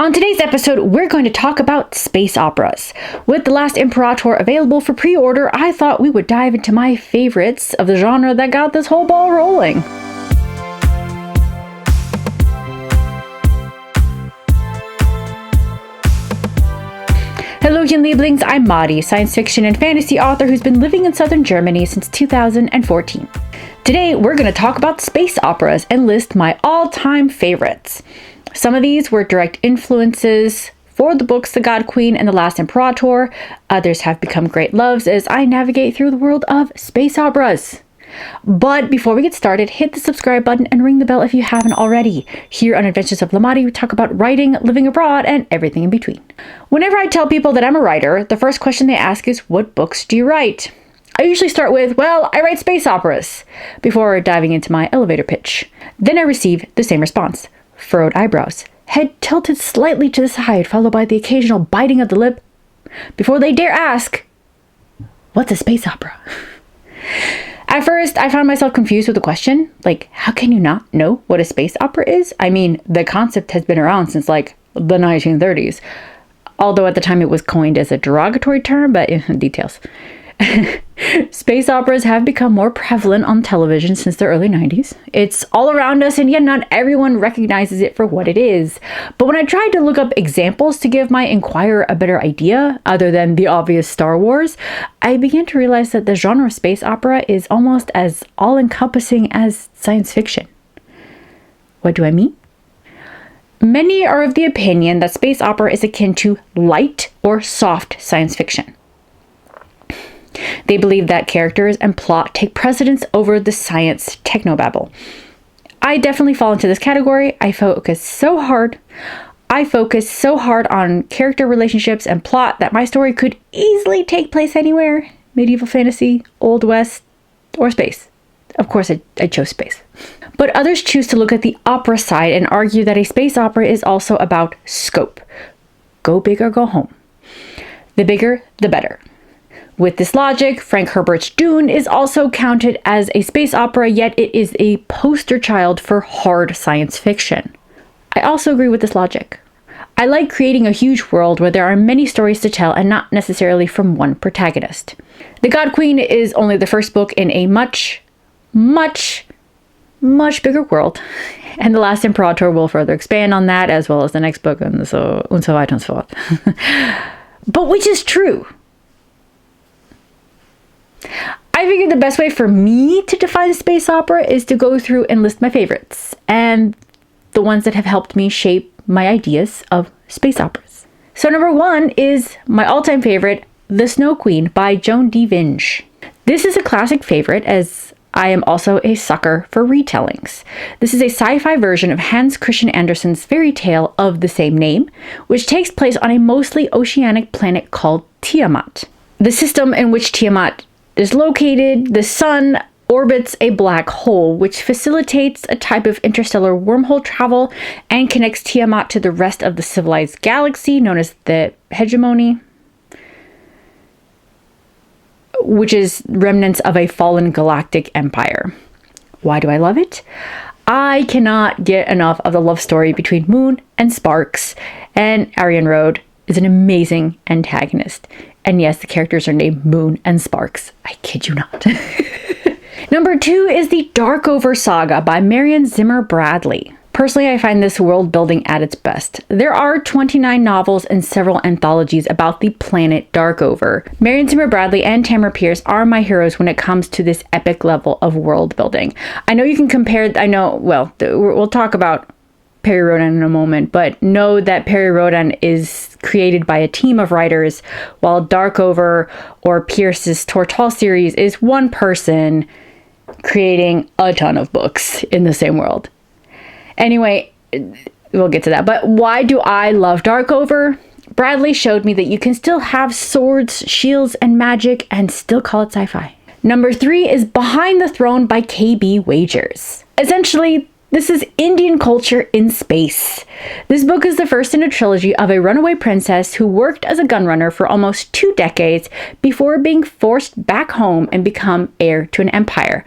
On today's episode, we're going to talk about space operas. With The Last Imperator available for pre-order, I thought we would dive into my favorites of the genre that got this whole ball rolling. Hello, Lieblings, I'm Madi, science fiction and fantasy author who's been living in southern Germany since 2014. Today, we're going to talk about space operas and list my all-time favorites. Some of these were direct influences for the books The God Queen and The Last Imperator. Others have become great loves as I navigate through the world of space operas. But before we get started, hit the subscribe button and ring the bell if you haven't already. Here on Adventures of Lamadi, we talk about writing, living abroad, and everything in between. Whenever I tell people that I'm a writer, the first question they ask is, what books do you write? I usually start with, well, I write space operas, before diving into my elevator pitch. Then I receive the same response. Furrowed eyebrows, head tilted slightly to the side, followed by the occasional biting of the lip, before they dare ask, what's a space opera? At first, I found myself confused with the question, like, how can you not know what a space opera is? I mean, the concept has been around since, like, the 1930s, although at the time it was coined as a derogatory term, but details. Space operas have become more prevalent on television since the early 90s. It's all around us, and yet not everyone recognizes it for what it is. But when I tried to look up examples to give my inquirer a better idea, other than the obvious Star Wars, I began to realize that the genre of space opera is almost as all-encompassing as science fiction. What do I mean? Many are of the opinion that space opera is akin to light or soft science fiction. They believe that characters and plot take precedence over the science technobabble. I definitely fall into this category. I focus so hard on character relationships and plot that my story could easily take place anywhere. Medieval fantasy, Old West, or space. Of course, I chose space. But others choose to look at the opera side and argue that a space opera is also about scope. Go big or go home. The bigger, the better. With this logic, Frank Herbert's Dune is also counted as a space opera, yet it is a poster child for hard science fiction. I also agree with this logic. I like creating a huge world where there are many stories to tell and not necessarily from one protagonist. The God Queen is only the first book in a much bigger world, and The Last Imperator will further expand on that, as well as the next book, and so weiter und so fort. But which is true? I figured the best way for me to define space opera is to go through and list my favorites, and the ones that have helped me shape my ideas of space operas. So number 1 is my all-time favorite, The Snow Queen by Joan D. Vinge. This is a classic favorite, as I am also a sucker for retellings. This is a sci-fi version of Hans Christian Andersen's fairy tale of the same name, which takes place on a mostly oceanic planet called Tiamat. The system in which Tiamat is located, the sun orbits a black hole, which facilitates a type of interstellar wormhole travel and connects Tiamat to the rest of the civilized galaxy, known as the hegemony, which is remnants of a fallen galactic empire. Why do I love it? I cannot get enough of the love story between Moon and Sparks, and Arian Rhode is an amazing antagonist. And yes, the characters are named Moon and Sparks. I kid you not. Number 2 is the Darkover Saga by Marion Zimmer Bradley. Personally, I find this world building at its best. There are 29 novels and several anthologies about the planet Darkover. Marion Zimmer Bradley and Tamara Pierce are my heroes when it comes to this epic level of world building. I know you can compare, we'll talk about Perry Rodan in a moment, but know that Perry Rodan is created by a team of writers, while Darkover or Pierce's Tortall series is one person creating a ton of books in the same world. Anyway, we'll get to that. But why do I love Darkover? Bradley showed me that you can still have swords, shields, and magic and still call it sci-fi. Number 3 is Behind the Throne by K.B. Wagers. Essentially, this is Indian culture in space. This book is the first in a trilogy of a runaway princess who worked as a gunrunner for almost 2 decades before being forced back home and become heir to an empire.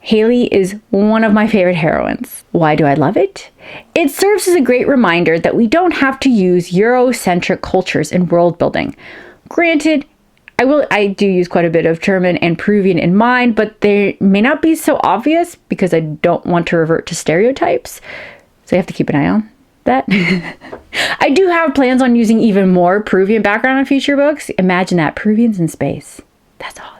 Haley is one of my favorite heroines. Why do I love it? It serves as a great reminder that we don't have to use Eurocentric cultures in world building. Granted, I do use quite a bit of German and Peruvian in mine, but they may not be so obvious because I don't want to revert to stereotypes. So you have to keep an eye on that. I do have plans on using even more Peruvian background in future books. Imagine that, Peruvians in space. That's awesome.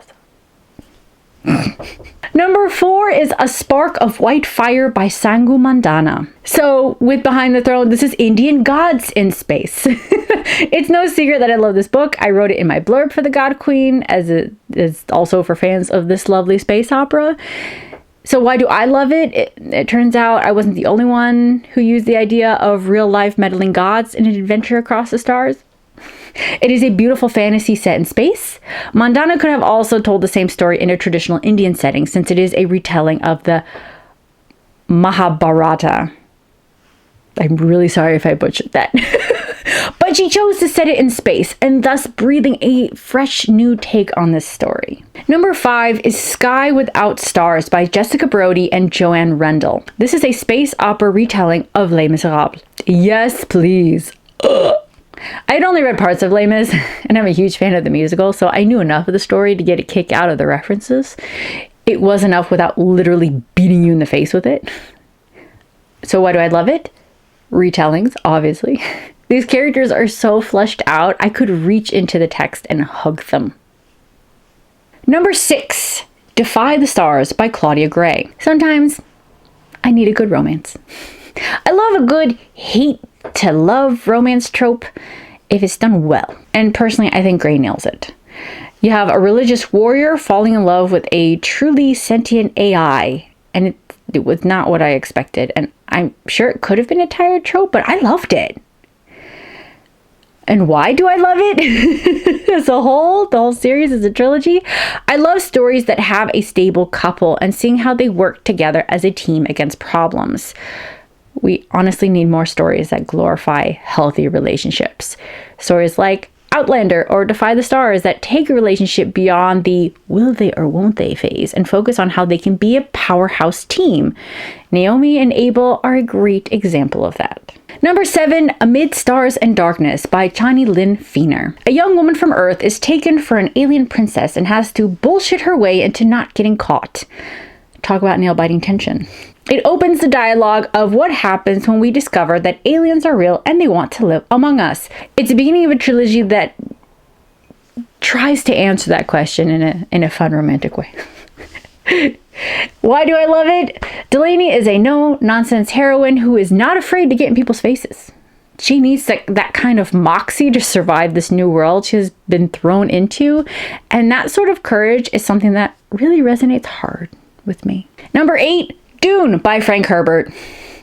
Number 4 is A Spark of White Fire by Sangu Mandana. So with Behind the Throne, this is Indian gods in space. It's no secret that I love this book. I wrote it in my blurb for the God Queen, as it is also for fans of this lovely space opera. So why do I love it? It turns out I wasn't the only one who used the idea of real-life meddling gods in an adventure across the stars. It is a beautiful fantasy set in space. Mandana could have also told the same story in a traditional Indian setting, since it is a retelling of the Mahabharata. I'm really sorry if I butchered that. But she chose to set it in space, and thus breathing a fresh new take on this story. Number 5 is Sky Without Stars by Jessica Brody and Joanne Rendell. This is a space opera retelling of Les Miserables. Yes, please. Ugh. I had only read parts of Les Mis, and I'm a huge fan of the musical, so I knew enough of the story to get a kick out of the references. It was enough without literally beating you in the face with it. So why do I love it? Retellings, obviously. These characters are so fleshed out, I could reach into the text and hug them. Number 6, Defy the Stars by Claudia Gray. Sometimes I need a good romance. I love a good hate to love romance trope if it's done well. And personally, I think Gray nails it. You have a religious warrior falling in love with a truly sentient AI, and it was not what I expected. And I'm sure it could have been a tired trope, but I loved it. And why do I love it? As a whole, the whole series is a trilogy. I love stories that have a stable couple and seeing how they work together as a team against problems. We honestly need more stories that glorify healthy relationships. Stories like Outlander or Defy the Stars that take a relationship beyond the will they or won't they phase and focus on how they can be a powerhouse team. Naomi and Abel are a great example of that. Number 7, Amid Stars and Darkness by Chani Lynn Feener. A young woman from Earth is taken for an alien princess and has to bullshit her way into not getting caught. Talk about nail-biting tension. It opens the dialogue of what happens when we discover that aliens are real and they want to live among us. It's the beginning of a trilogy that tries to answer that question in a fun, romantic way. Why do I love it? Delaney is a no-nonsense heroine who is not afraid to get in people's faces. She needs that kind of moxie to survive this new world she has been thrown into, and that sort of courage is something that really resonates hard with me. Number 8, Dune by Frank Herbert.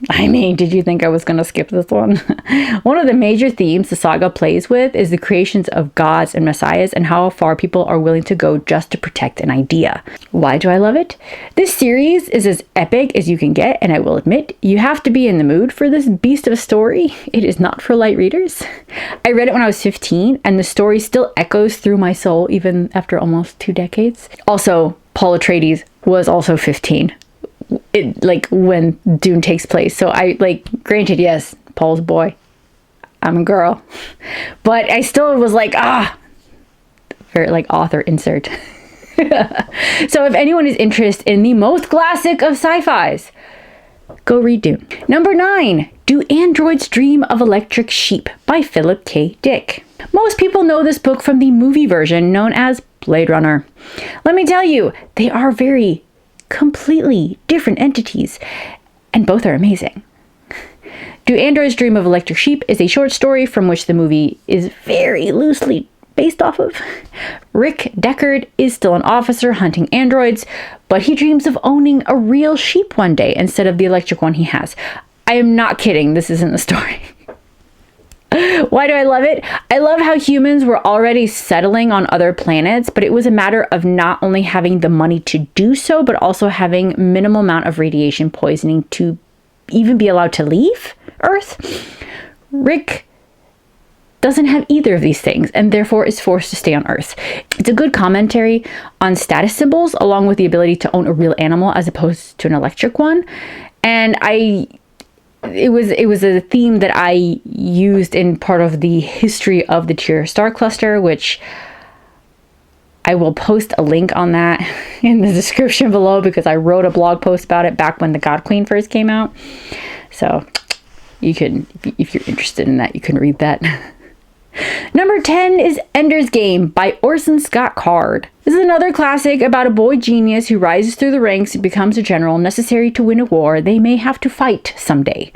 I mean, did you think I was going to skip this one? One of the major themes the saga plays with is the creations of gods and messiahs and how far people are willing to go just to protect an idea. Why do I love it? This series is as epic as you can get, and I will admit, you have to be in the mood for this beast of a story. It is not for light readers. I read it when I was 15, and the story still echoes through my soul even after almost 2 decades. Also, Paul Atreides was also 15. When Dune takes place. So granted, yes, Paul's a boy. I'm a girl. But I still was very author insert. So if anyone is interested in the most classic of sci-fis, go read Dune. Number 9, Do Androids Dream of Electric Sheep by Philip K. Dick. Most people know this book from the movie version known as Blade Runner. Let me tell you, they are very completely different entities, and both are amazing. Do Androids Dream of Electric Sheep is a short story from which the movie is very loosely based off of. Rick Deckard is still an officer hunting androids, but he dreams of owning a real sheep one day instead of the electric one he has. I am not kidding, this isn't the story. Why do I love it? I love how humans were already settling on other planets, but it was a matter of not only having the money to do so, but also having minimal amount of radiation poisoning to even be allowed to leave Earth. Rick doesn't have either of these things and therefore is forced to stay on Earth. It's a good commentary on status symbols, along with the ability to own a real animal as opposed to an electric one. And it was a theme that I used in part of the history of the Tyr star cluster, which I will post a link on that in the description below, because I wrote a blog post about it back when the God Queen first came out. So you can, if you're interested in that, you can read that. Number 10 is Ender's Game by Orson Scott Card. This is another classic about a boy genius who rises through the ranks and becomes a general necessary to win a war they may have to fight someday.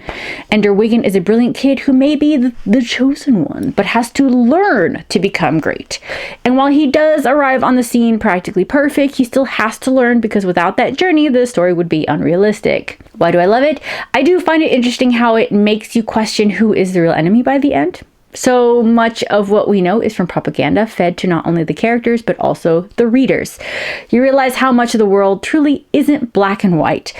Ender Wiggin is a brilliant kid who may be the chosen one, but has to learn to become great. And while he does arrive on the scene practically perfect, he still has to learn, because without that journey, the story would be unrealistic. Why do I love it? I do find it interesting how it makes you question who is the real enemy by the end. So much of what we know is from propaganda fed to not only the characters, but also the readers. You realize how much of the world truly isn't black and white,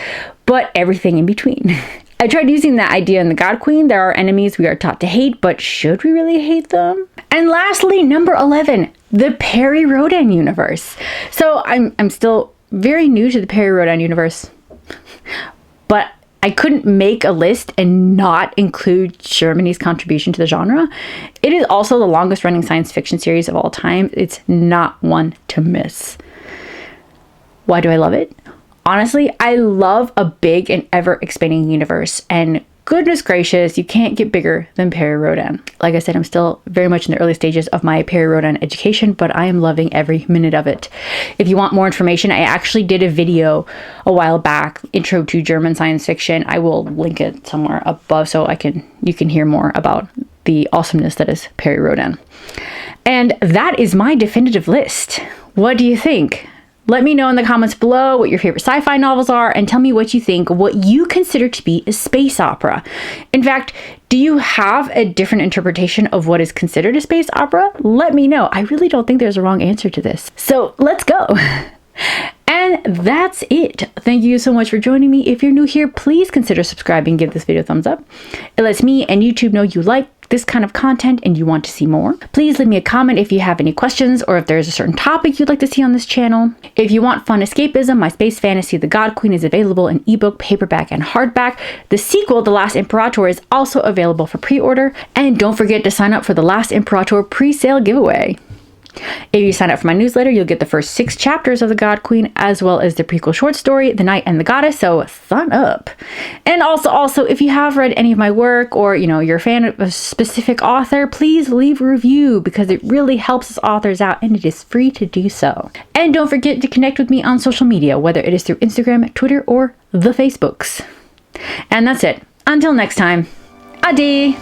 but everything in between. I tried using that idea in the God Queen. There are enemies we are taught to hate, but should we really hate them? And lastly, number 11, the Perry Rodan universe. So I'm still very new to the Perry Rodan universe, but I couldn't make a list and not include Germany's contribution to the genre. It is also the longest running science fiction series of all time. It's not one to miss. Why do I love it? Honestly, I love a big and ever expanding universe, and goodness gracious, you can't get bigger than Perry Rodan. Like I said, I'm still very much in the early stages of my Perry Rodan education, but I am loving every minute of it. If you want more information, I actually did a video a while back, Intro to German Science Fiction. I will link it somewhere above so you can hear more about the awesomeness that is Perry Rodan. And that is my definitive list. What do you think? Let me know in the comments below what your favorite sci-fi novels are, and tell me what you think, what you consider to be a space opera. In fact, do you have a different interpretation of what is considered a space opera? Let me know. I really don't think there's a wrong answer to this. So let's go. And that's it. Thank you so much for joining me. If you're new here, please consider subscribing and give this video a thumbs up. It lets me and YouTube know you like this kind of content and you want to see more. Please leave me a comment if you have any questions, or if there's a certain topic you'd like to see on this channel. If you want fun escapism, my space fantasy The God Queen is available in ebook, paperback, and hardback. The sequel, The Last Imperator, is also available for pre-order. And don't forget to sign up for the Last Imperator pre-sale giveaway. If you sign up for my newsletter, you'll get the first 6 chapters of The God Queen, as well as the prequel short story, The Knight and the Goddess, so sign up. And also, if you have read any of my work, or you're a fan of a specific author, please leave a review, because it really helps us authors out, and it is free to do so. And don't forget to connect with me on social media, whether it is through Instagram, Twitter, or the Facebooks. And that's it. Until next time, adi!